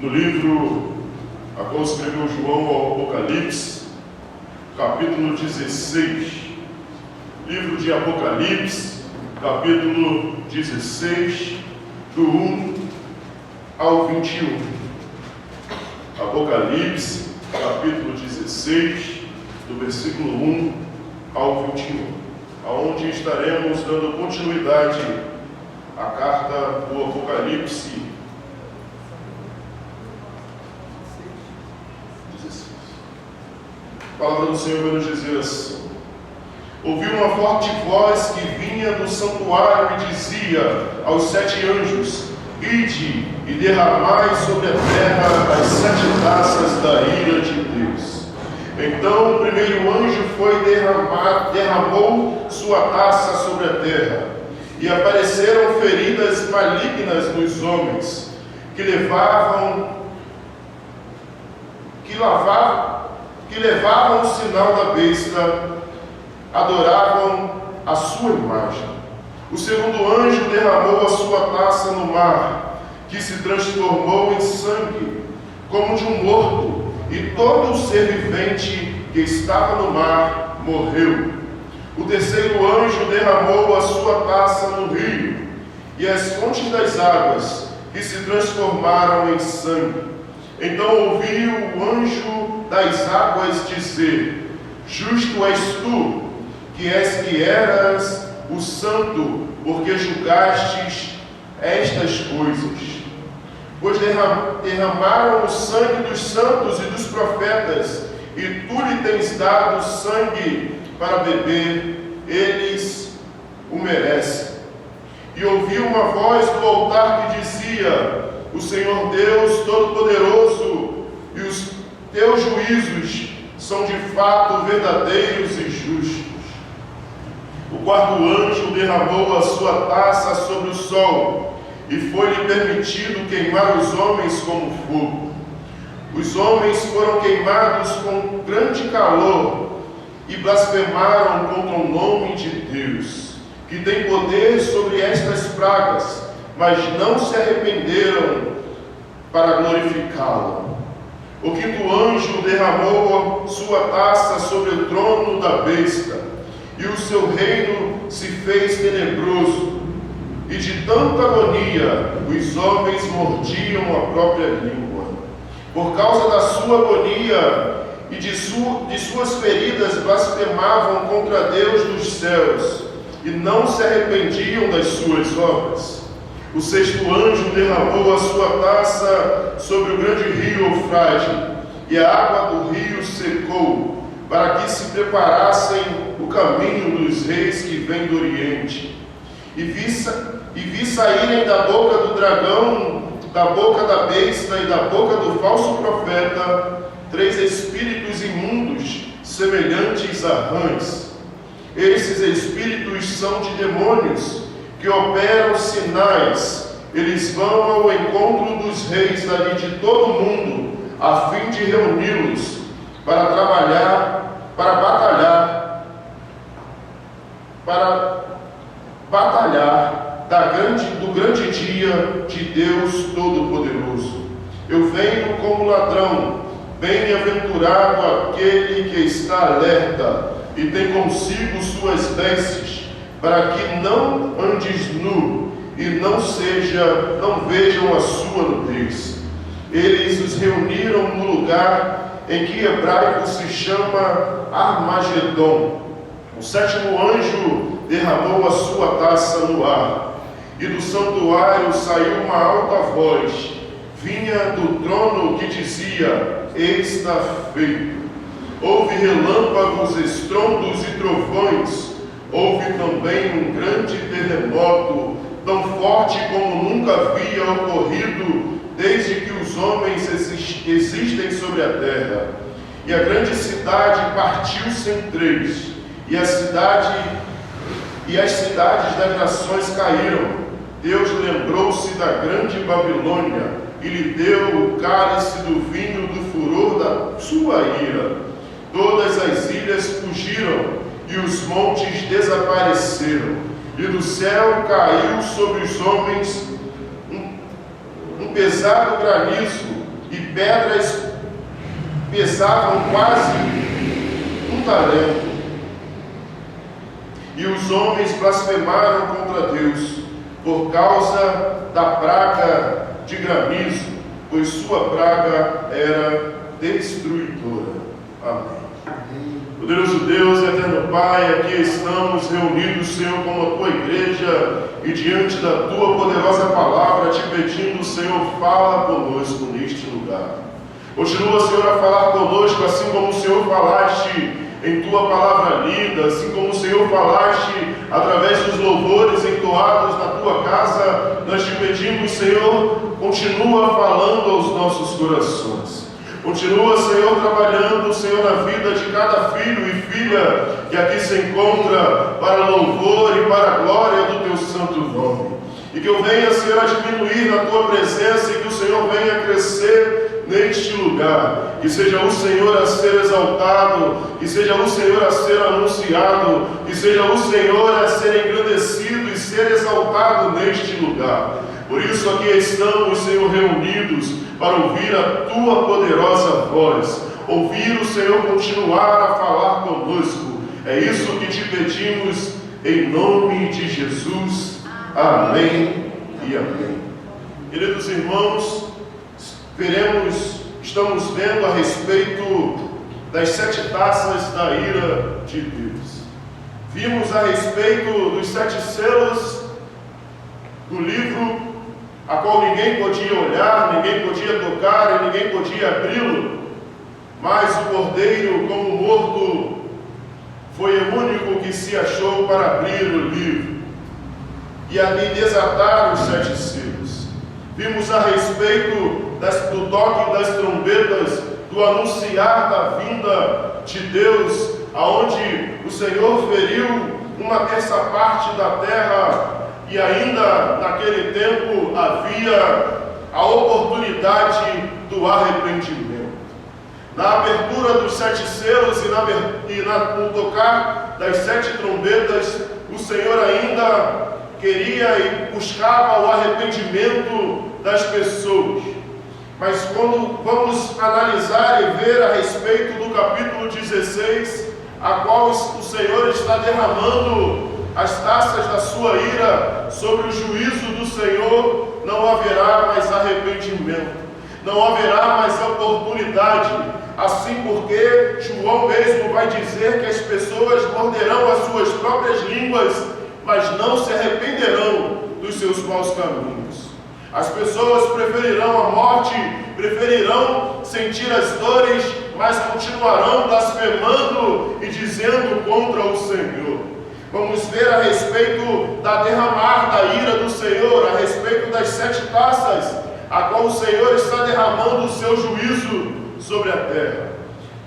no livro a qual escreveu João, ao Apocalipse, capítulo 16. Livro de Apocalipse, capítulo 16, do 1 ao 21. Apocalipse, capítulo 16, do versículo 1 ao 21, aonde estaremos dando continuidade à carta do Apocalipse 16. A palavra do Senhor vai nos dizer assim: ouvi uma forte voz que vinha do santuário e dizia aos 7 anjos: ide e derramai sobre a terra as 7 taças da ira de Deus. Então o primeiro anjo foi derramou sua taça sobre a terra, e apareceram feridas malignas nos homens, que levavam o sinal da besta, adoravam a sua imagem. O segundo anjo derramou a sua taça no mar, que se transformou em sangue, como de um morto, e todo o ser vivente que estava no mar morreu. O terceiro anjo derramou a sua taça no rio, e as fontes das águas, que se transformaram em sangue. Então ouvi o anjo das águas dizer: justo és tu, que eras o santo, porque julgastes estas coisas. Pois derramaram o sangue dos santos e dos profetas, e tu lhe tens dado sangue para beber, eles o merecem. E ouvi uma voz do altar que dizia: o Senhor Deus Todo-Poderoso, e os teus juízos são de fato verdadeiros e justos. O quarto anjo derramou a sua taça sobre o sol, e foi-lhe permitido queimar os homens como fogo. Os homens foram queimados com grande calor e blasfemaram contra o nome de Deus, que tem poder sobre estas pragas, mas não se arrependeram para glorificá-lo. O quinto anjo derramou sua taça sobre o trono da besta, e o seu reino se fez tenebroso, e de tanta agonia os homens mordiam a própria língua. Por causa da sua agonia e de suas feridas blasfemavam contra Deus dos céus, e não se arrependiam das suas obras. O sexto anjo derramou a sua taça sobre o grande rio Eufrate, e a água do rio secou, para que se preparassem o caminho dos reis que vêm do Oriente. E vi saírem da boca do dragão, da boca da besta e da boca do falso profeta 3 espíritos imundos, semelhantes a rãs. Esses espíritos são de demônios, que operam sinais. Eles vão ao encontro dos reis dali de todo o mundo, a fim de reuni-los para batalhar do grande dia de Deus Todo-Poderoso. Eu venho como ladrão. Bem-aventurado aquele que está alerta e tem consigo suas vestes, para que não andes nu e não vejam a sua nudez. Eles os reuniram no lugar em que hebraico se chama Armagedon. O sétimo anjo derramou a sua taça no ar, e do santuário saiu uma alta voz, vinha do trono, que dizia: está feito. Houve relâmpagos, estrondos e trovões. Houve também um grande terremoto, tão forte como nunca havia ocorrido desde que os homens existem sobre a terra. E a grande cidade partiu-se em 3, e as cidades das nações caíram. Deus lembrou-se da grande Babilônia e lhe deu o cálice do vinho do furor da sua ira. Todas as ilhas fugiram e os montes desapareceram, e do céu caiu sobre os homens um pesado granizo, pedras pesavam quase 1 talento. E os homens blasfemaram contra Deus por causa da praga de granizo, pois sua praga era destruidora. Amém. Poderoso Deus, eterno Pai, aqui estamos reunidos, Senhor, como a Tua igreja e diante da Tua poderosa palavra, te pedindo, Senhor, fala conosco neste lugar. Continua, Senhor, a falar conosco, assim como o Senhor falaste em Tua palavra lida, assim como o Senhor falaste através dos louvores entoados na Tua casa. Nós te pedimos, Senhor, continua falando aos nossos corações. Continua, Senhor, trabalhando, Senhor, na vida de cada filho e filha que aqui se encontra para louvor e para a glória do Teu santo nome. E que eu venha, Senhor, a diminuir na Tua presença e que o Senhor venha a crescer neste lugar. Que seja o Senhor a ser exaltado, que seja o Senhor a ser anunciado, que seja o Senhor a ser engrandecido e ser exaltado neste lugar. Por isso aqui estamos, Senhor, reunidos para ouvir a Tua poderosa voz, ouvir o Senhor continuar a falar conosco. É isso que te pedimos em nome de Jesus. Amém e amém. Queridos irmãos, estamos vendo a respeito das 7 taças da ira de Deus. Vimos a respeito dos 7 selos do livro, a qual ninguém podia olhar, ninguém podia tocar e ninguém podia abri-lo, mas o Cordeiro, como morto, foi o único que se achou para abrir o livro e ali desatar os 7 selos. Vimos a respeito do toque das trombetas, do anunciar da vinda de Deus, aonde o Senhor feriu 1/3 parte da terra. E ainda naquele tempo havia a oportunidade do arrependimento. Na abertura dos 7 selos e no tocar das 7 trombetas, o Senhor ainda queria e buscava o arrependimento das pessoas. Mas quando vamos analisar e ver a respeito do capítulo 16, a qual o Senhor está derramando as taças da sua ira sobre o juízo do Senhor, não haverá mais arrependimento, não haverá mais oportunidade. Assim porque João mesmo vai dizer que as pessoas morderão as suas próprias línguas, mas não se arrependerão dos seus maus caminhos. As pessoas preferirão a morte, preferirão sentir as dores, mas continuarão blasfemando e dizendo contra o Senhor. Vamos ver a respeito da derramar da ira do Senhor, a respeito das 7 taças, a qual o Senhor está derramando o seu juízo sobre a terra.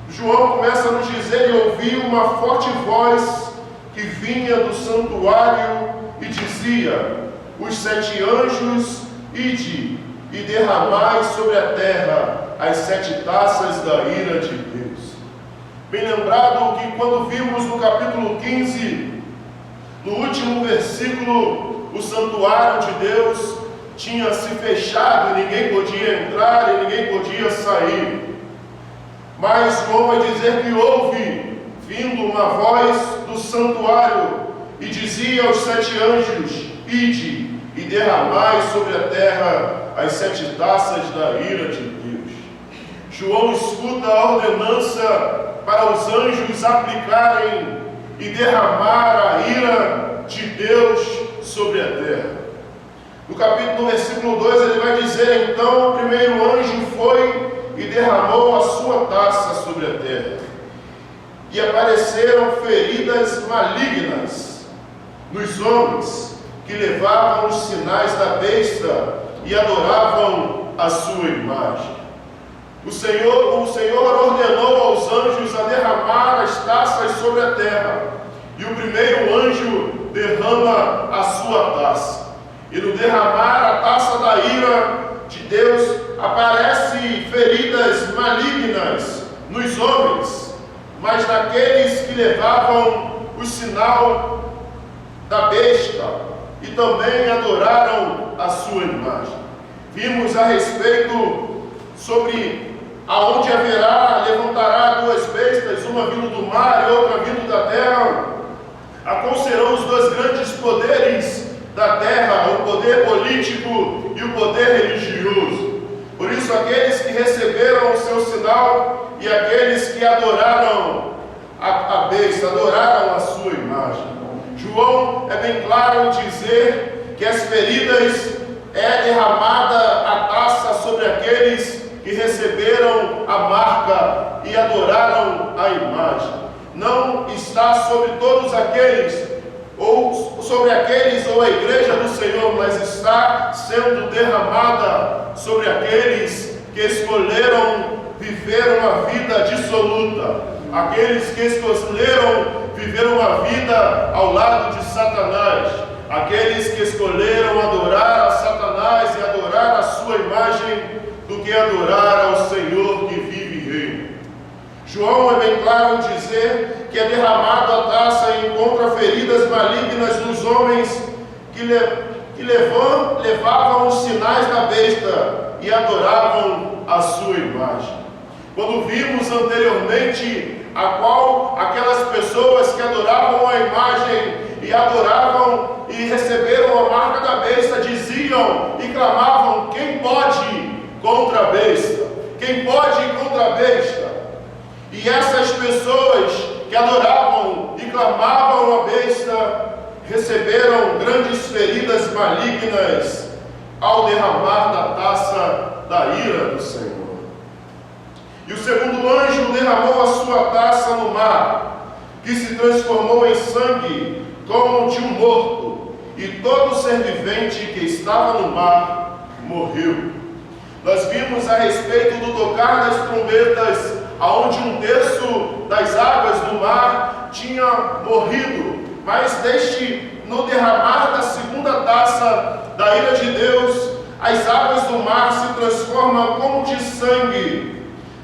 João começa a nos dizer: e ouvi uma forte voz que vinha do santuário e dizia: os 7 anjos, ide e derramai sobre a terra as 7 taças da ira de Deus. Bem lembrado que quando vimos no capítulo 15, no último versículo, o santuário de Deus tinha se fechado e ninguém podia entrar e ninguém podia sair. Mas João vai dizer que houve vindo uma voz do santuário e dizia aos 7 anjos: ide e derramai sobre a terra as 7 taças da ira de Deus. João escuta a ordenança para os anjos aplicarem e derramar a ira de Deus sobre a terra. No versículo 2, ele vai dizer: então o primeiro anjo foi e derramou a sua taça sobre a terra, e apareceram feridas malignas nos homens que levavam os sinais da besta e adoravam a sua imagem. O Senhor ordenou aos anjos a derramar as taças sobre a terra, e o primeiro anjo derrama a sua taça. E no derramar a taça da ira de Deus, aparecem feridas malignas nos homens, mas naqueles que levavam o sinal da besta e também adoraram a sua imagem. Vimos a respeito sobre aonde levantará duas bestas, uma vindo do mar e outra vindo da terra, a qual serão os dois grandes poderes da terra, o poder político e o poder religioso. Por isso, aqueles que receberam o seu sinal e aqueles que adoraram a besta, adoraram a sua imagem. João é bem claro em dizer que as feridas é derramada a taça sobre aqueles que receberam a marca e adoraram a imagem. Não está sobre todos aqueles, ou sobre aqueles ou a igreja do Senhor, mas está sendo derramada sobre aqueles que escolheram viver uma vida dissoluta, aqueles que escolheram viver uma vida ao lado de Satanás, aqueles que escolheram adorar a Satanás e adorar a sua imagem do que adorar ao Senhor que vive e reina. João é bem claro em dizer que é derramado a taça e encontra feridas malignas nos homens que levavam os sinais da besta e adoravam a sua imagem. Quando vimos anteriormente aquelas pessoas que adoravam a imagem e adoravam e receberam a marca da besta, diziam e clamavam: quem pode contra a besta? Quem pode ir contra a besta? E essas pessoas que adoravam e clamavam a besta receberam grandes feridas malignas ao derramar da taça da ira do Senhor. E o segundo anjo derramou a sua taça no mar, que se transformou em sangue como de um morto, e todo ser vivente que estava no mar morreu. Nós vimos a respeito do tocar das trombetas, aonde um terço das águas do mar tinha morrido, mas no derramar da segunda taça da ira de Deus, as águas do mar se transformam como de sangue.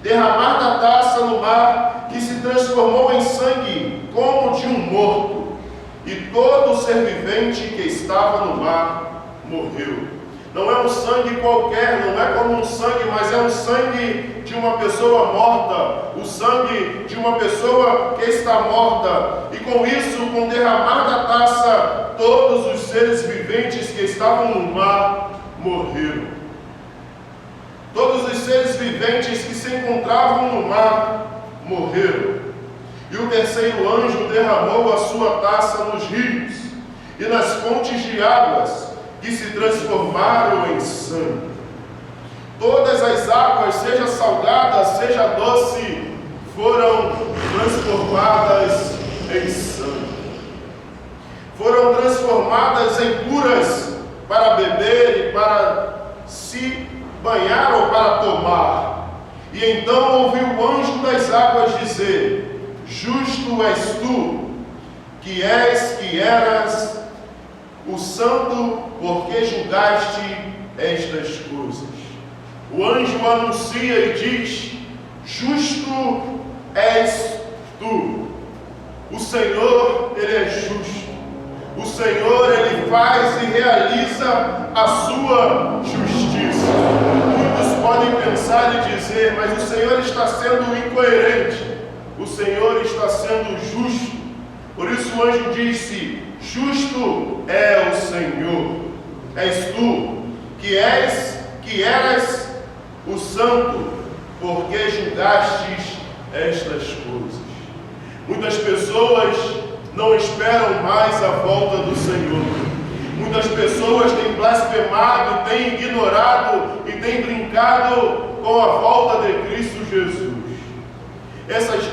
Derramar da taça no mar, que se transformou em sangue como de um morto, e todo ser vivente que estava no mar morreu. Não é um sangue qualquer, não é como um sangue, mas é um sangue de uma pessoa morta, o sangue de uma pessoa que está morta. E com isso, com o derramar da taça, todos os seres viventes que estavam no mar morreram. Todos os seres viventes que se encontravam no mar morreram. E o terceiro anjo derramou a sua taça nos rios e nas fontes de águas, que se transformaram em sangue. Todas as águas, seja salgada, seja doce, foram transformadas em sangue. Foram transformadas em puras para beber e para se banhar ou para tomar. E então ouviu o anjo das águas dizer: justo és tu, que eras o santo, porque julgaste estas coisas. O anjo anuncia e diz: justo és tu. O Senhor, Ele é justo. O Senhor, Ele faz e realiza a sua justiça. Muitos podem pensar e dizer: mas o Senhor está sendo incoerente. O Senhor está sendo justo. Por isso o anjo disse: justo é o Senhor. És tu, que eras o santo, porque julgastes estas coisas. Muitas pessoas não esperam mais a volta do Senhor. Muitas pessoas têm blasfemado, têm ignorado e têm brincado com a volta de Cristo Jesus.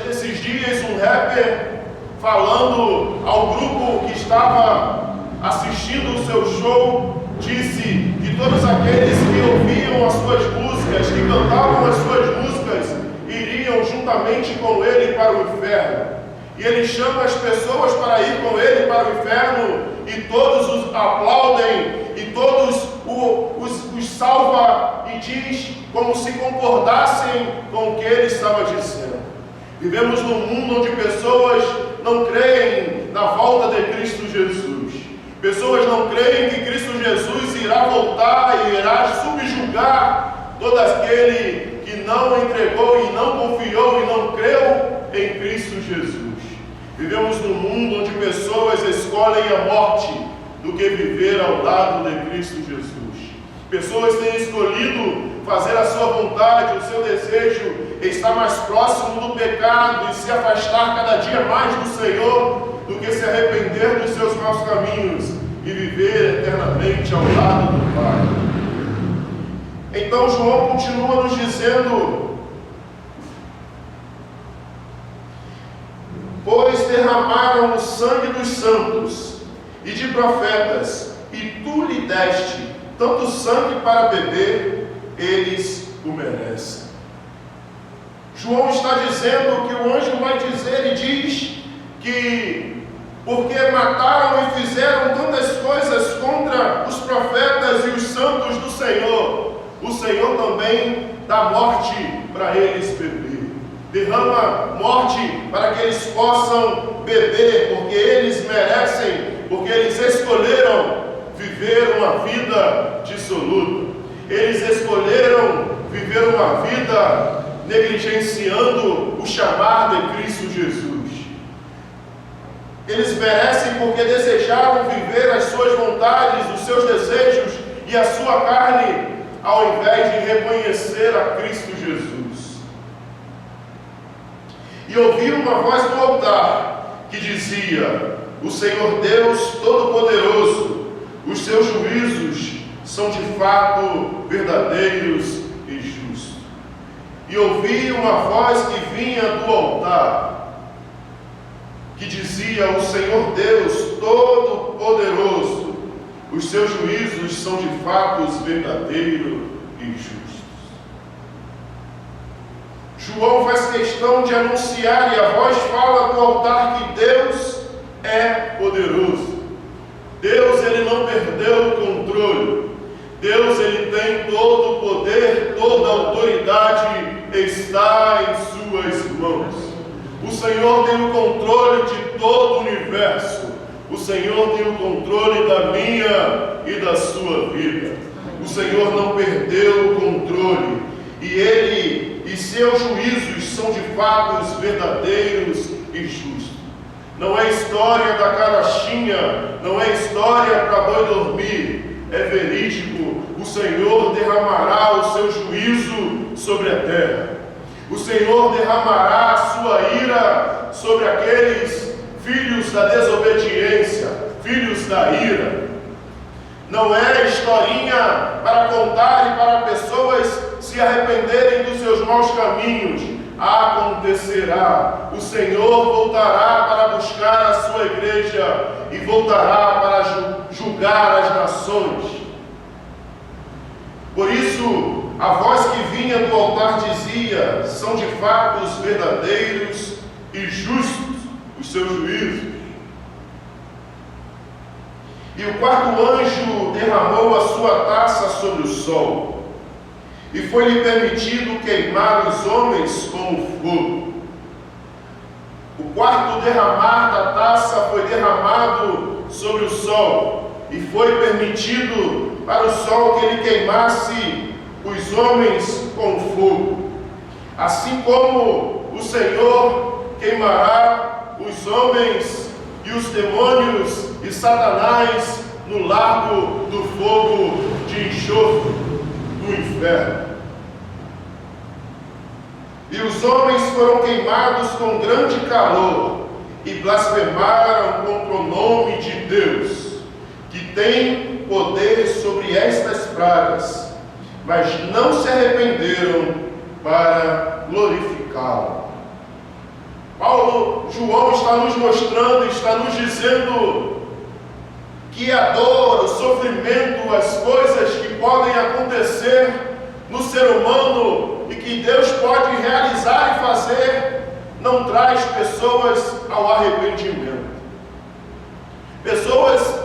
Esses dias um rapper, falando ao grupo que estava assistindo o seu show, disse que todos aqueles que ouviam as suas músicas, que cantavam as suas músicas, iriam juntamente com ele para o inferno. E ele chama as pessoas para ir com ele para o inferno, e todos os aplaudem, e todos os salva, e diz como se concordassem com o que ele estava dizendo. Vivemos num mundo onde pessoas não creem na volta de Cristo Jesus. Pessoas não creem que Cristo Jesus irá voltar e irá subjugar todo aquele que não entregou e não confiou e não creu em Cristo Jesus. Vivemos num mundo onde pessoas escolhem a morte do que viver ao lado de Cristo Jesus. Pessoas têm escolhido fazer a sua vontade, o seu desejo, estar mais próximo do pecado e se afastar cada dia mais do Senhor, do que se arrepender dos seus maus caminhos e viver eternamente ao lado do Pai. Então João continua nos dizendo: pois derramaram o sangue dos santos e de profetas, e tu lhe deste tanto sangue para beber, eles o merecem. João está dizendo que o anjo vai dizer e diz que porque mataram e fizeram tantas coisas contra os profetas e os santos do Senhor, o Senhor também dá morte para eles beber. Derrama morte para que eles possam beber, porque eles merecem, porque eles escolheram viver uma vida dissoluta. Eles escolheram viver uma vida negligenciando o chamar de Cristo Jesus. Eles merecem porque desejaram viver as suas vontades, os seus desejos e a sua carne, ao invés de reconhecer a Cristo Jesus. E ouvi uma voz do altar que dizia: o Senhor Deus Todo-Poderoso, os seus juízos são de fato verdadeiros e justos. E ouvi uma voz que vinha do altar, que dizia: o Senhor Deus Todo-Poderoso, os seus juízos são de fato verdadeiros e justos. João faz questão de anunciar, e a voz fala do altar, que Deus é poderoso. Deus, ele não perdeu o controle. Deus, ele tem todo o poder, toda a autoridade está em suas mãos. O Senhor tem o controle de todo o universo. O Senhor tem o controle da minha e da sua vida. O Senhor não perdeu o controle. E seus juízos são de fato verdadeiros e justos. Não é história da carochinha, não é história para boi dormir. É verídico. O Senhor derramará o seu juízo sobre a terra. O Senhor derramará a sua ira sobre aqueles filhos da desobediência, filhos da ira. Não é historinha para contar e para pessoas se arrependerem dos seus maus caminhos. Acontecerá. O Senhor voltará para buscar a sua igreja e voltará para julgar as nações. Por isso, a voz que vinha do altar dizia: são de fato os verdadeiros e justos os seus juízos. E o quarto anjo derramou a sua taça sobre o sol, e foi-lhe permitido queimar os homens como fogo. O quarto derramar da taça foi derramado sobre o sol, e foi permitido para o sol que ele queimasse os homens com fogo. Assim como o Senhor queimará os homens e os demônios e Satanás no lago do fogo de enxofre do inferno. E os homens foram queimados com grande calor e blasfemaram contra o nome de Deus, que tem poder sobre estas pragas, mas não se arrependeram para glorificá-lo. João está nos mostrando, está nos dizendo que a dor, o sofrimento, as coisas que podem acontecer no ser humano e que Deus pode realizar e fazer, não traz pessoas ao arrependimento. Pessoas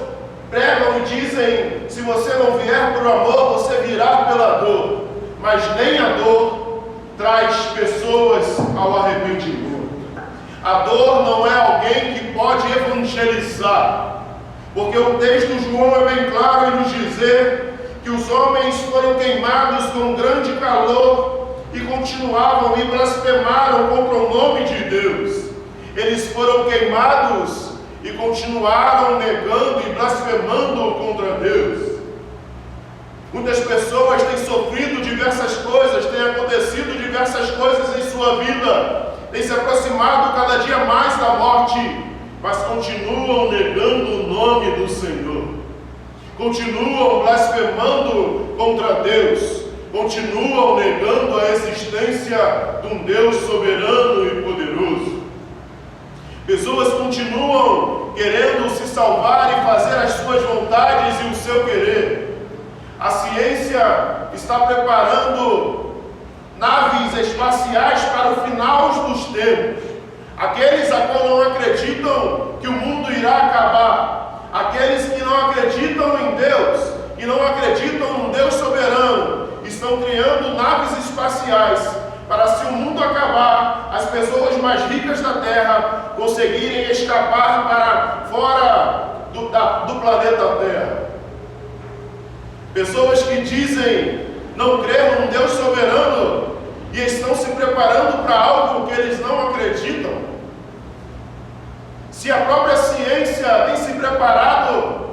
pregam e dizem: se você não vier por amor, você virá pela dor. Mas nem a dor traz pessoas ao arrependimento. A dor não é alguém que pode evangelizar, porque o texto de João é bem claro em nos dizer que os homens foram queimados com grande calor e continuavam e blasfemaram contra o nome de Deus. Eles foram queimados e continuaram negando e blasfemando contra Deus. Muitas pessoas têm sofrido diversas coisas, têm acontecido diversas coisas em sua vida, têm se aproximado cada dia mais da morte, mas continuam negando o nome do Senhor, continuam blasfemando contra Deus, continuam negando a existência de um Deus soberano e poderoso. Pessoas continuam querendo se salvar e fazer as suas vontades e o seu querer. A ciência está preparando naves espaciais para o final dos tempos. Aqueles a qual não acreditam que o mundo irá acabar, aqueles que não acreditam em Deus e não acreditam num Deus soberano, estão criando naves espaciais para, se o mundo acabar, as pessoas mais ricas da Terra conseguirem escapar para fora do planeta Terra. Pessoas que dizem não crer num Deus soberano e estão se preparando para algo que eles não acreditam. Se a própria ciência tem se preparado,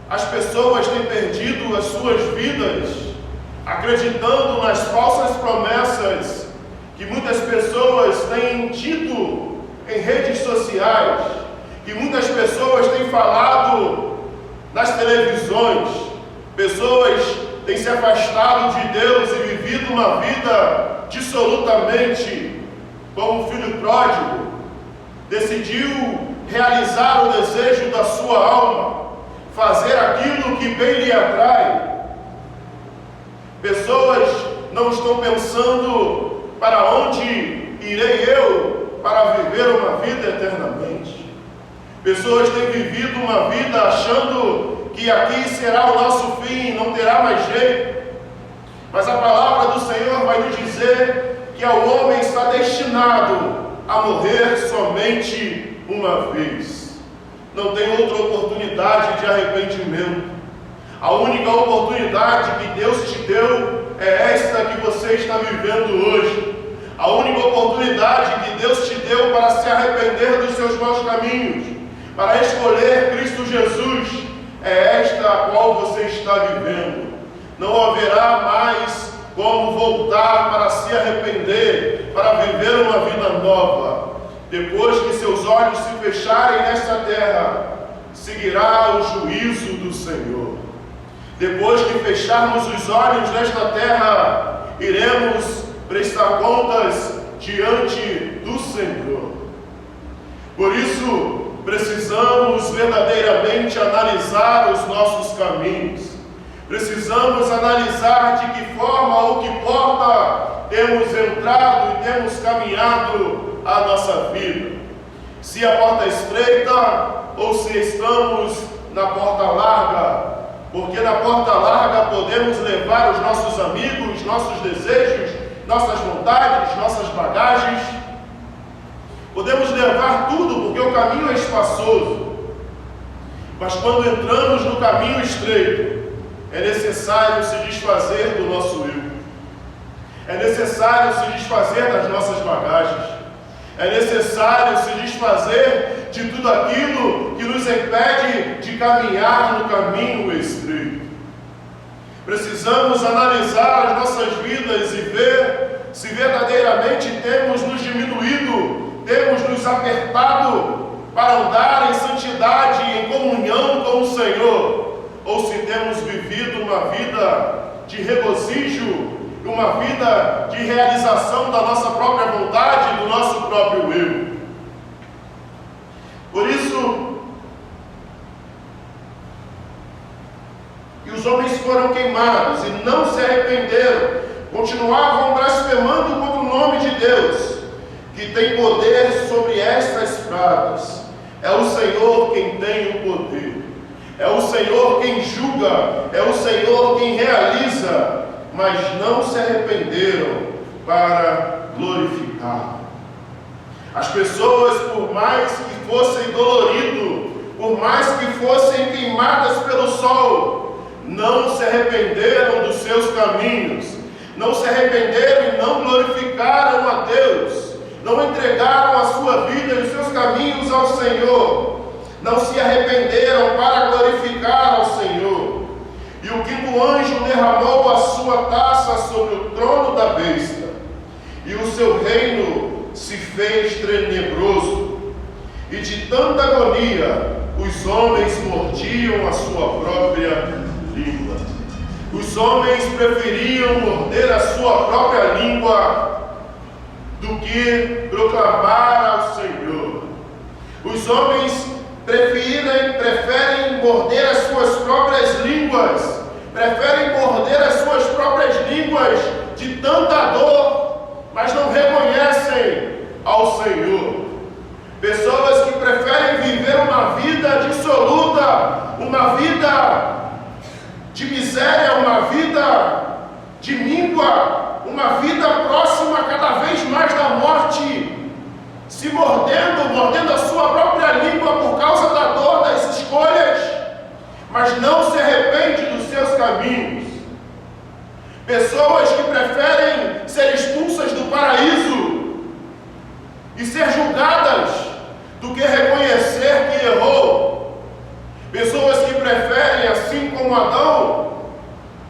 as pessoas têm perdido as suas vidas acreditando nas falsas promessas que muitas pessoas têm tido em redes sociais, que muitas pessoas têm falado nas televisões. Pessoas têm se afastado de Deus e vivido uma vida dissolutamente como um filho pródigo. Decidiu realizar o desejo da sua alma, fazer aquilo que bem lhe atrai. Pessoas não estão pensando para onde irei eu para viver uma vida eternamente. Pessoas têm vivido uma vida achando que aqui será o nosso fim, não terá mais jeito. Mas a palavra do Senhor vai nos dizer que ao homem está destinado a morrer somente uma vez. Não tem outra oportunidade de arrependimento. A única oportunidade que Deus te deu é esta que você está vivendo hoje. A única oportunidade que Deus te deu para se arrepender dos seus maus caminhos, para escolher Cristo Jesus, é esta a qual você está vivendo. Não haverá mais como voltar para se arrepender, para viver uma vida nova. Depois que seus olhos se fecharem nesta terra, seguirá o juízo do Senhor. Depois que fecharmos os olhos nesta terra, iremos prestar contas diante do Senhor. Por isso, precisamos verdadeiramente analisar os nossos caminhos. Precisamos analisar de que forma ou que porta temos entrado e temos caminhado a nossa vida. Se a porta é estreita ou se estamos na porta larga. Porque na porta larga podemos levar os nossos amigos, nossos desejos, nossas vontades, nossas bagagens. Podemos levar tudo porque o caminho é espaçoso. Mas quando entramos no caminho estreito, é necessário se desfazer do nosso eu. É necessário se desfazer das nossas bagagens. É necessário se desfazer de tudo aquilo que nos impede de caminhar no caminho estreito. Precisamos analisar as nossas vidas e ver se verdadeiramente temos nos diminuído, temos nos apertado para andar em santidade, em comunhão com o Senhor, ou se temos vivido uma vida de regozijo, uma vida de realização da nossa própria vontade, do nosso próprio eu. Por isso, que os homens foram queimados e não se arrependeram, continuavam blasfemando contra o nome de Deus, que tem poder sobre estas pragas. É o Senhor quem tem o poder, é o Senhor quem julga, é o Senhor quem realiza, mas não se arrependeram para glorificar. As pessoas, por mais que fossem dolorido por mais que fossem queimadas pelo sol, não se arrependeram dos seus caminhos, não se arrependeram e não glorificaram a Deus, não entregaram a sua vida e os seus caminhos ao Senhor, não se arrependeram para glorificar ao Senhor. E o quinto anjo derramou a sua taça sobre o trono da besta, e o seu reino se fez tenebroso, e de tanta agonia os homens mordiam a sua própria língua. Os homens preferiam morder a sua própria língua do que proclamar ao Senhor. Os homens preferem morder as suas próprias línguas, preferem morder as suas próprias línguas de tanta dor, mas não reconhecem ao Senhor. Pessoas que preferem viver uma vida dissoluta, uma vida de miséria, uma vida de míngua, uma vida próxima cada vez mais da morte, se mordendo a sua própria língua por causa da dor das escolhas, mas não se arrepende dos seus caminhos. Pessoas que preferem ser expulsas do paraíso e ser julgadas do que reconhecer que errou. Pessoas que preferem, assim como Adão,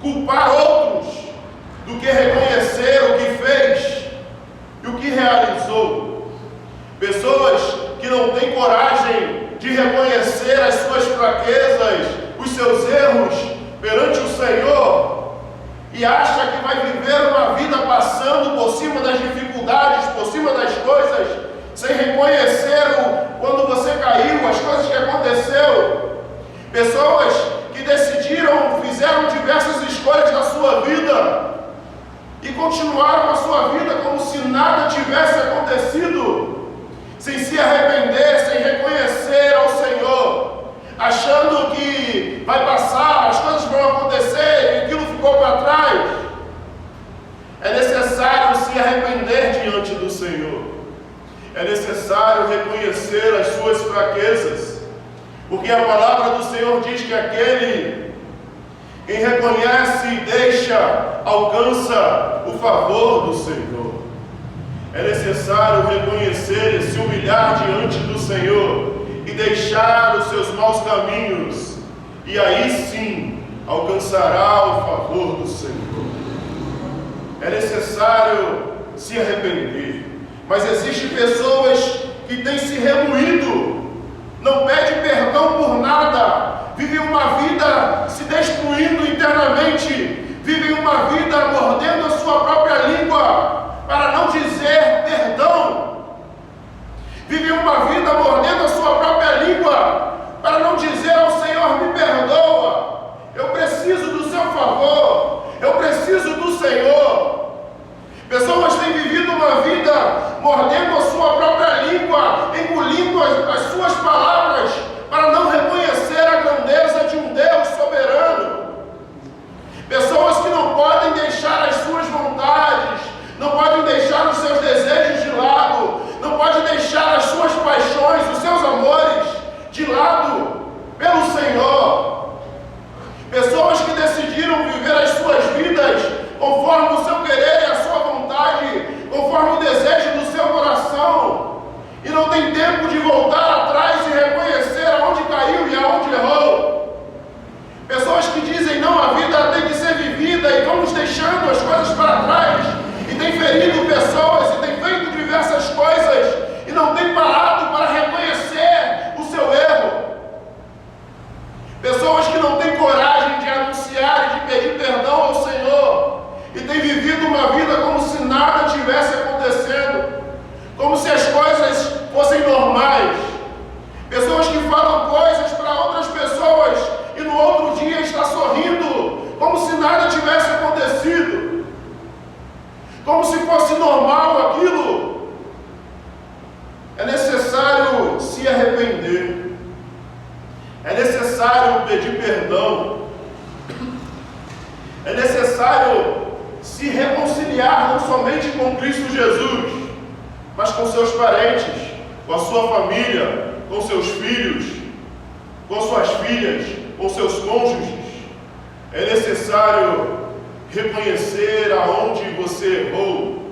culpar outros do que reconhecer o que fez e o que realizou. Pessoas que não têm coragem de reconhecer as suas fraquezas, os seus erros perante o Senhor e acha que vai viver uma vida passando por cima das dificuldades, por cima das coisas, sem reconhecer quando você caiu, as coisas que aconteceu. Pessoas que fizeram diversas escolhas na sua vida e continuaram a sua vida como se nada tivesse acontecido, sem se arrepender, sem reconhecer ao Senhor, achando que vai passar, as coisas vão acontecer e aquilo ficou para trás. É necessário se arrepender diante do Senhor. É necessário reconhecer as suas fraquezas, porque a palavra do Senhor diz que aquele quem reconhece e deixa, alcança o favor do Senhor. É necessário reconhecer e se humilhar diante do Senhor e deixar os seus maus caminhos, e aí sim alcançará o favor do Senhor. É necessário se arrepender. Mas existem pessoas que têm se remoído, não pede perdão por nada, vivem uma vida se destruindo internamente, vivem uma vida mordendo a sua própria língua para não dizer perdão, vivem uma vida mordendo a sua própria língua para não dizer ao Senhor: me perdoa, eu preciso do seu favor, eu preciso do Senhor. Pessoas têm vivido uma vida mordendo a sua própria língua, engolindo as suas palavras, para não reconhecer a grandeza de um Deus soberano. Pessoas que não podem deixar as suas vontades, não podem deixar os seus desejos de lado, não podem deixar as suas paixões, os seus amores de lado pelo Senhor. Pessoas que decidiram viver as suas vidas conforme o seu querer e a sua vontade, conforme o desejo do seu coração, e não tem tempo de voltar atrás e reconhecer aonde caiu e aonde errou. Pessoas que dizem: não, a vida tem que ser vivida e vamos deixando as coisas para trás, e tem ferido pessoas e tem feito diversas coisas e não tem parado para reconhecer o seu erro. Pessoas que não têm coragem de anunciar e de pedir perdão ao Senhor e têm vivido uma vida como se nada tivesse acontecendo, como se as coisas fossem normais. Pessoas que falam coisas para outras pessoas e no outro dia está sorrindo, como se nada tivesse acontecido, como se fosse normal aquilo. É necessário se arrepender, é necessário pedir perdão, é necessário se reconciliar não somente com Cristo Jesus, mas com seus parentes, com a sua família, com seus filhos. com suas filhas, com seus cônjuges. É necessário reconhecer aonde você errou,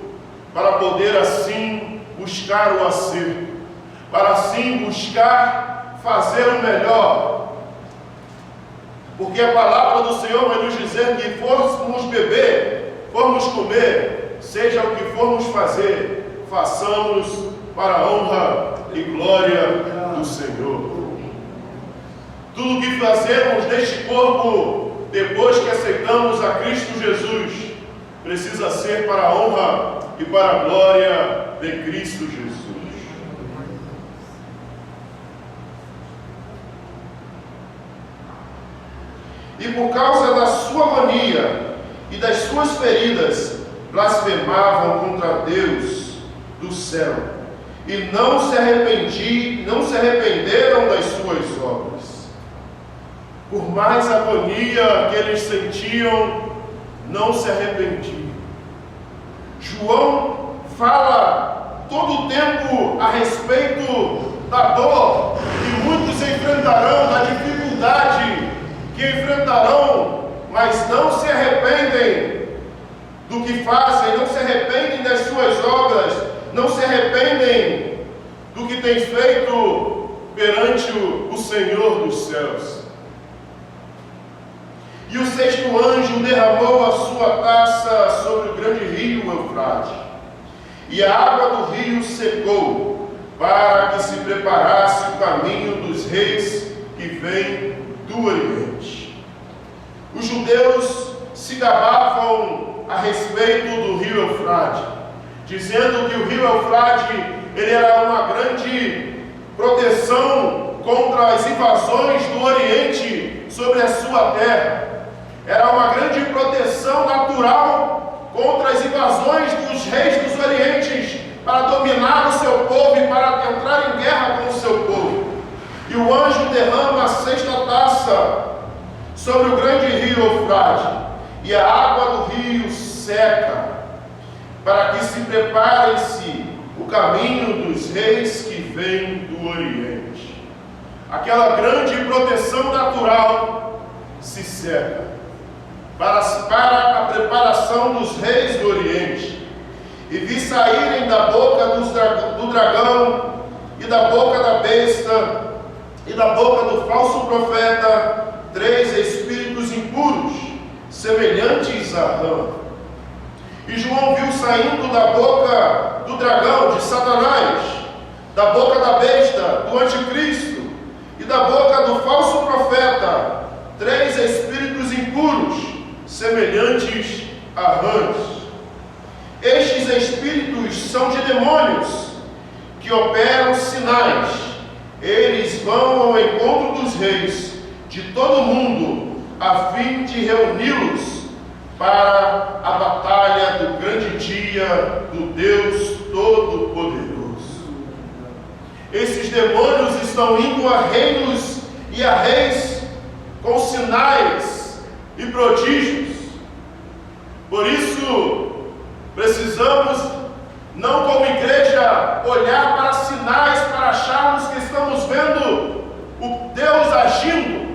para poder assim buscar o acerto, para assim buscar fazer o melhor. Porque a palavra do Senhor vai nos dizer que formos beber, formos comer, seja o que formos fazer, façamos para a honra e glória do Senhor. Tudo o que fazemos neste corpo, depois que aceitamos a Cristo Jesus, precisa ser para a honra e para a glória de Cristo Jesus. E por causa da sua agonia e das suas feridas, blasfemavam contra Deus do céu, e não se arrependeram das suas obras. Por mais agonia que eles sentiam, não se arrependiam. João fala todo o tempo a respeito da dor que muitos enfrentarão, da dificuldade que enfrentarão, mas não se arrependem do que fazem, não se arrependem das suas obras, não se arrependem do que têm feito perante o Senhor dos céus. E o sexto anjo derramou a sua taça sobre o grande rio Eufrate, e a água do rio secou, para que se preparasse o caminho dos reis que vêm do Oriente. Os judeus se gabavam a respeito do rio Eufrate, dizendo que o rio Eufrate ele era uma grande proteção contra as invasões do Oriente sobre a sua terra. Era uma grande proteção natural contra as invasões dos reis dos Orientes para dominar o seu povo e para entrar em guerra com o seu povo. E o anjo derrama a sexta taça sobre o grande rio Eufrate, e a água do rio seca, para que se prepare-se o caminho dos reis que vêm do Oriente. Aquela grande proteção natural se seca para a preparação dos reis do Oriente. E vi saírem da boca do dragão, e da boca da besta, e da boca do falso profeta, 3 espíritos impuros, semelhantes a rã. E João viu saindo da boca do dragão, de Satanás, da boca da besta, do anticristo, e da boca do falso profeta, 3 espíritos impuros, semelhantes a rãs. Estes espíritos são de demônios, que operam sinais. Eles vão ao encontro dos reis de todo o mundo, a fim de reuni-los para a batalha do grande dia do Deus Todo-Poderoso. Esses demônios estão indo a reinos e a reis com sinais e prodígios. Por isso, precisamos, não como igreja, olhar para sinais para acharmos que estamos vendo o Deus agindo,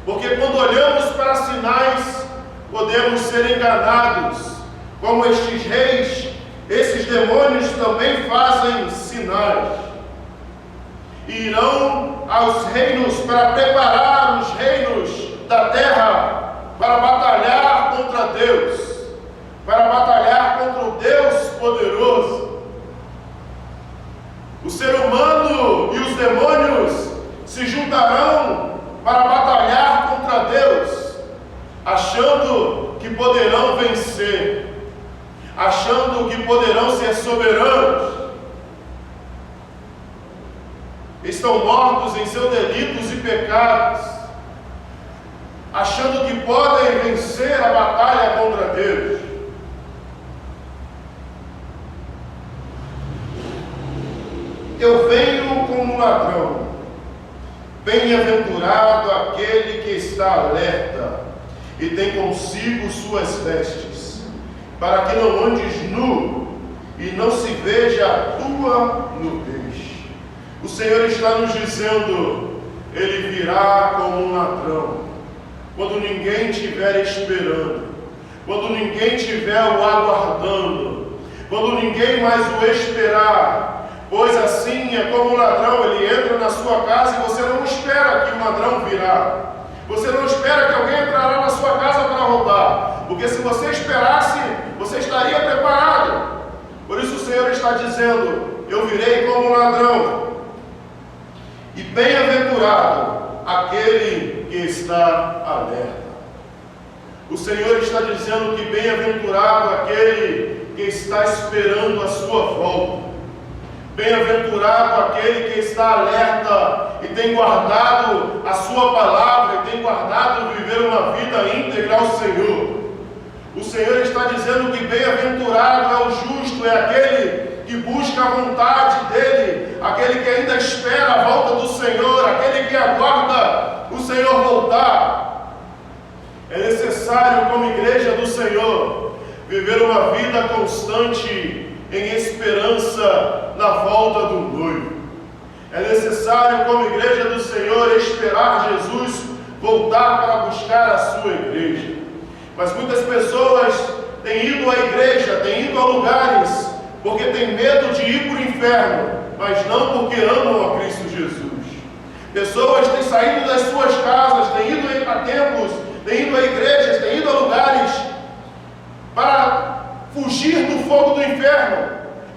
porque quando olhamos para sinais, podemos ser enganados, como estes reis, esses demônios também fazem sinais. E irão aos reinos para preparar os reinos da terra para batalhar contra Deus, para batalhar contra o Deus poderoso. O ser humano e os demônios se juntarão para batalhar contra Deus, achando que poderão vencer, achando que poderão ser soberanos. Estão mortos em seus delitos e pecados, achando que podem vencer a batalha contra Deus. Eu venho como um ladrão. Bem-aventurado aquele que está alerta e tem consigo suas vestes, para que não andes nu e não se veja a tua nudez. O Senhor está nos dizendo: ele virá como um ladrão. Quando ninguém estiver esperando, quando ninguém estiver o aguardando, quando ninguém mais o esperar, pois assim é como um ladrão, ele entra na sua casa e você não espera que o ladrão virá. Você não espera que alguém entrará na sua casa para roubar, porque se você esperasse, você estaria preparado. Por isso o Senhor está dizendo: eu virei como um ladrão. E bem-aventurado aquele que está alerta. O Senhor está dizendo que bem-aventurado aquele que está esperando a sua volta. Bem-aventurado aquele que está alerta e tem guardado a sua palavra e tem guardado viver uma vida íntegra ao Senhor. O Senhor está dizendo que bem-aventurado é o justo, é aquele que busca a vontade dele, aquele que ainda espera a volta do Senhor, aquele que aguarda o Senhor voltar. É necessário, como igreja do Senhor, viver uma vida constante em esperança na volta do noivo. É necessário, como igreja do Senhor, esperar Jesus voltar para buscar a sua igreja. Mas muitas pessoas têm ido à igreja, têm ido a lugares, porque têm medo de ir para o inferno, mas não porque amam a Cristo Jesus. Pessoas têm saído das suas casas, têm ido a templos, têm ido a igrejas, têm ido a lugares para fugir do fogo do inferno,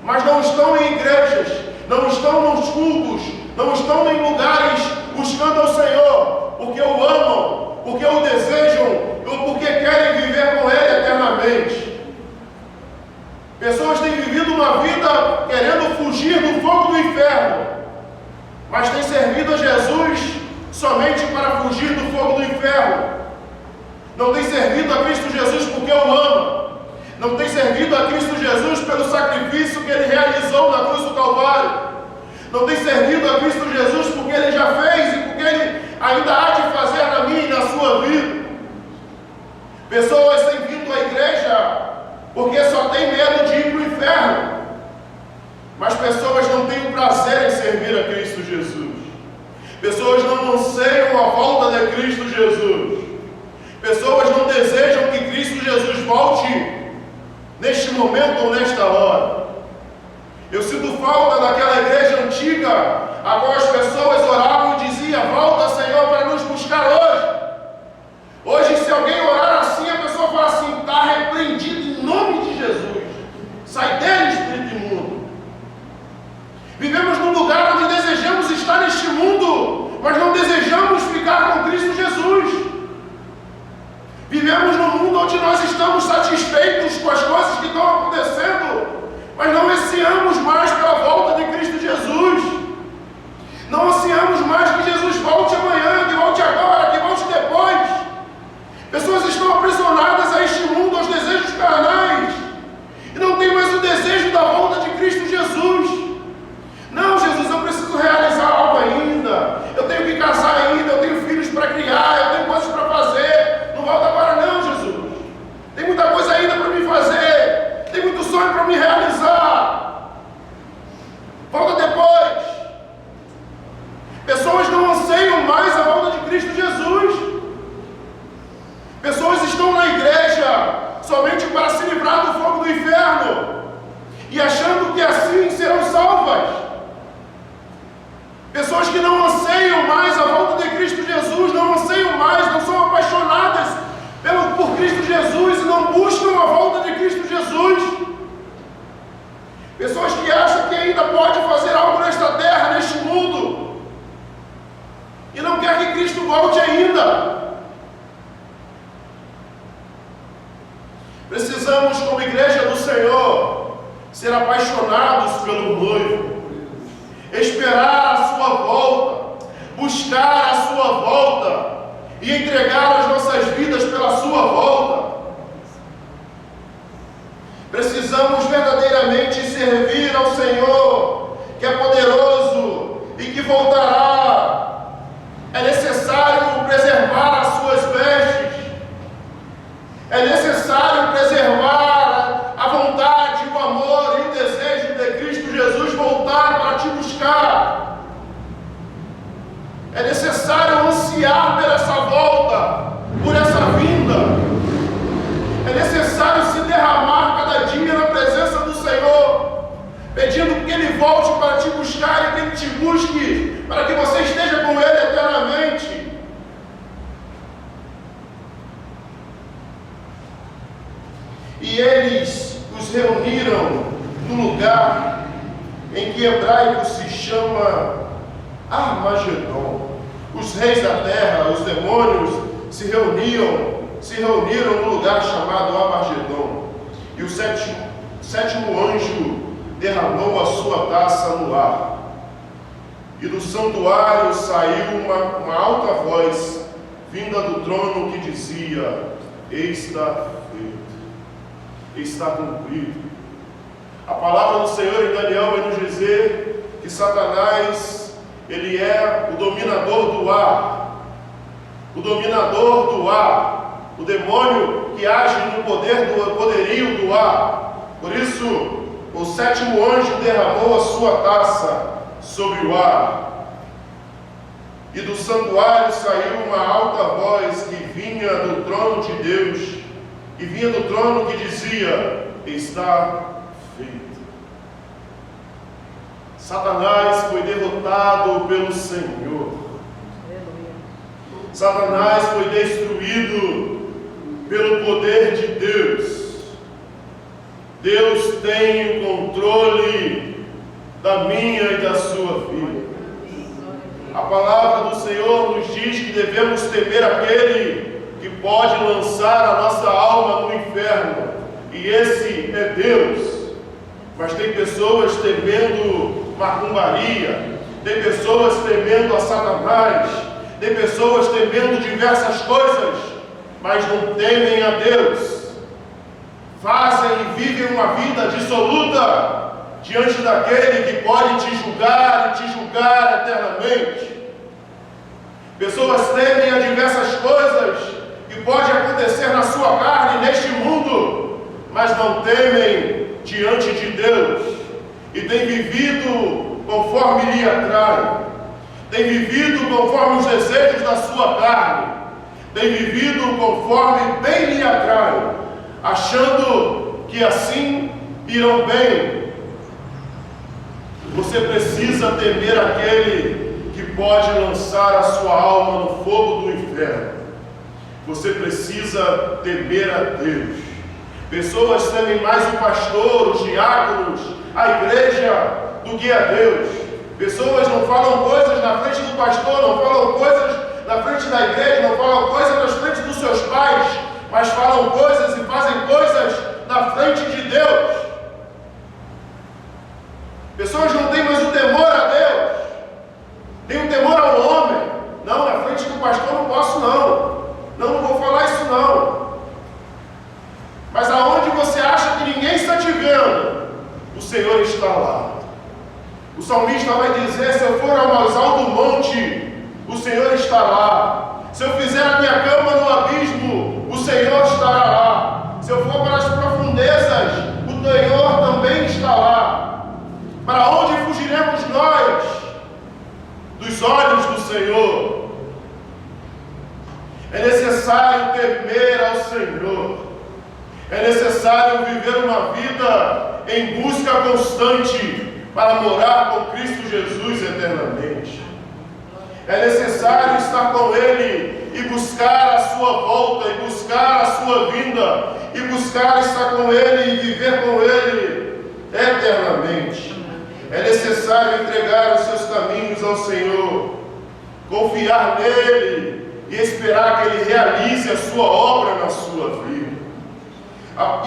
mas não estão em igrejas, não estão nos cultos, não estão em lugares buscando ao Senhor, porque o amam, porque o desejam, ou porque querem viver com Ele eternamente. Pessoas têm vivido uma vida querendo fugir do fogo do inferno, mas têm servido a Jesus somente para fugir do fogo do inferno. Não têm servido a Cristo Jesus porque o ama. Não tem servido a Cristo Jesus pelo sacrifício que Ele realizou na cruz do Calvário. Não tem servido a Cristo Jesus porque Ele já fez e porque Ele ainda há de fazer na minha e na sua vida. Pessoas têm vindo à igreja porque só tem medo de ir para o inferno. Mas pessoas não têm o prazer em servir a Cristo Jesus. Pessoas não anseiam a volta de Cristo Jesus. Pessoas não desejam que Cristo Jesus volte neste momento ou nesta hora. Eu sinto falta daquela igreja antiga, a qual as pessoas oravam e diziam: volta, Senhor, para nos buscar hoje. Hoje, se alguém orar assim, a pessoa fala assim: está repreendido em nome de Jesus. Sai dele, espírito imundo. Vivemos num lugar onde desejamos estar neste mundo, mas não desejamos ficar com Cristo Jesus. Vivemos num mundo onde nós estamos satisfeitos com as coisas que estão acontecendo, mas não ansiamos mais pela volta de Cristo Jesus. Não ansiamos mais que Jesus volte amanhã, que volte agora, que volte depois. Pessoas estão aprisionadas a este mundo, aos desejos carnais, e não tem mais o desejo da volta de Cristo Jesus. Não, Jesus, eu preciso realizar algo ainda, eu tenho que casar ainda, eu tenho filhos para criar, eu tenho coisas para fazer. Não volta agora não, Jesus. Tem muita coisa ainda para me fazer, tem muito sonho para me realizar. Volta depois. Pessoas não anseiam mais a volta de Cristo Jesus. Pessoas estão na igreja somente para se livrar do fogo do inferno e achando que assim serão salvas. Pessoas que não anseiam mais a volta de Cristo Jesus, não anseiam mais, não são apaixonadas por Cristo Jesus e não buscam a volta de Cristo Jesus. Pessoas que acham que ainda pode fazer algo nesta terra, neste mundo, e não quer que Cristo volte ainda. Precisamos, como igreja do Senhor, ser apaixonados pelo noivo, esperar a sua volta, buscar a sua volta e entregar as nossas vidas pela sua volta. Precisamos verdadeiramente servir ao Senhor, que é poderoso e que voltará. É necessário preservar as suas vestes. É necessário preservar a vontade, o amor e o desejo de Cristo Jesus voltar para te buscar. É necessário E eles os reuniram no lugar em que em hebraico se chama Armagedon. Os reis da terra, os demônios, se reuniram no lugar chamado Armagedon. E o sétimo anjo derramou a sua taça no ar. E do santuário saiu uma alta voz, vinda do trono, que dizia: está feito, está cumprido. A palavra do Senhor em Daniel vai nos dizer que Satanás, ele é o dominador do ar, o dominador do ar, o demônio que age no poderio do ar. Por isso, o sétimo anjo derramou a sua taça sobre o ar. E do santuário saiu uma alta voz que vinha do trono de Deus, e vinha do trono que dizia: está feito. Satanás foi derrotado pelo Senhor. Satanás foi destruído pelo poder de Deus. Deus tem o controle da minha e da sua vida. A palavra do Senhor nos diz que devemos temer aquele que pode lançar a nossa alma no inferno, e esse é Deus. Mas tem pessoas temendo macumbaria, tem pessoas temendo a Satanás, tem pessoas temendo diversas coisas, mas não temem a Deus. Fazem e vivem uma vida dissoluta diante daquele que pode te julgar e te julgar eternamente. Pessoas temem a diversas coisas que podem acontecer na sua carne, neste mundo, mas não temem diante de Deus. E têm vivido conforme lhe atrai, têm vivido conforme os desejos da sua carne, têm vivido conforme bem lhe atrai, achando que assim irão bem. Você precisa temer aquele que pode lançar a sua alma no fogo do inferno. Você precisa temer a Deus. Pessoas temem mais o pastor, os diáconos, a igreja, do que a Deus. Pessoas não falam coisas na frente do pastor, não falam coisas na frente da igreja, não falam coisas na frente dos seus pais, mas falam coisas e fazem coisas na frente de Deus. Pessoas não têm mais o temor a Deus, têm o temor ao homem. Não, na frente do pastor não posso não vou falar isso não. Mas aonde você acha que ninguém está te vendo, o Senhor está lá. O salmista vai dizer: se eu for ao mais alto monte, o Senhor está lá. Se eu fizer a minha cama no abismo, o Senhor estará lá. Se eu for para as profundezas, o Senhor também está lá. Para onde fugiremos nós dos olhos do Senhor? É necessário temer ao Senhor. É necessário viver uma vida em busca constante para morar com Cristo Jesus eternamente. É necessário estar com Ele e buscar a sua volta, e buscar a sua vinda, e buscar estar com Ele e viver com Ele eternamente. É necessário entregar os seus caminhos ao Senhor, confiar nele e esperar que Ele realize a sua obra na sua vida.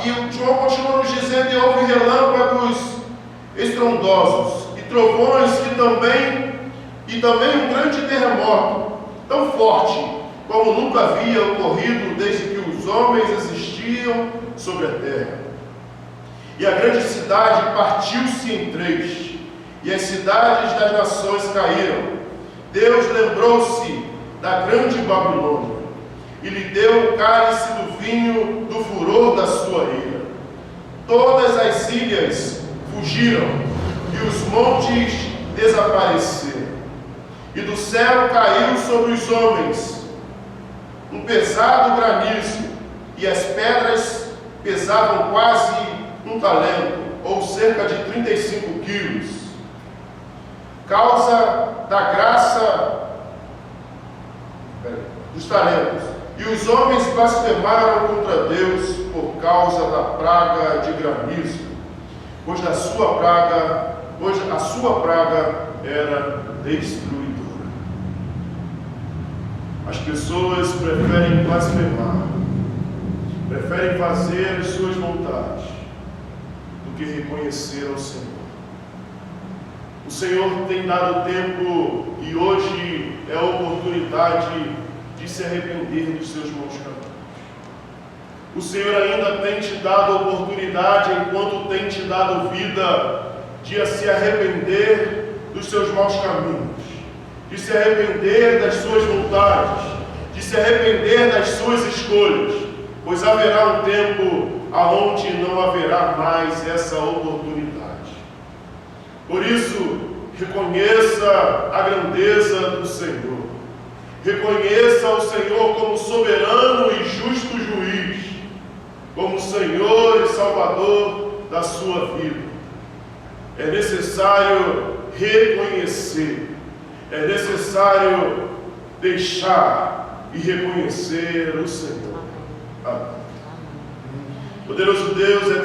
E o João continua nos dizendo: e houve relâmpagos estrondosos e trovões e também um grande terremoto, tão forte como nunca havia ocorrido desde que os homens existiam sobre a terra. E a grande cidade partiu-se em três, e as cidades das nações caíram. Deus lembrou-se da grande Babilônia e lhe deu o cálice do vinho do furor da sua ira. Todas as ilhas fugiram e os montes desapareceram. E do céu caiu sobre os homens um pesado granizo, e as pedras pesavam quase 1 talento, ou cerca de 35 quilos. Causa da graça dos talentos. E os homens blasfemaram contra Deus por causa da praga de granizo, pois a sua praga era destruidora. As pessoas preferem blasfemar, preferem fazer as suas vontades, do que reconhecer ao Senhor. O Senhor tem dado tempo e hoje é a oportunidade de se arrepender dos seus maus caminhos. O Senhor ainda tem te dado a oportunidade, enquanto tem te dado vida, de se arrepender dos seus maus caminhos, de se arrepender das suas vontades, de se arrepender das suas escolhas, pois haverá um tempo aonde não haverá mais essa oportunidade. Por isso, reconheça a grandeza do Senhor. Reconheça o Senhor como soberano e justo juiz, como Senhor e Salvador da sua vida. É necessário reconhecer, é necessário deixar e reconhecer o Senhor. Amém. Poderoso Deus, eterno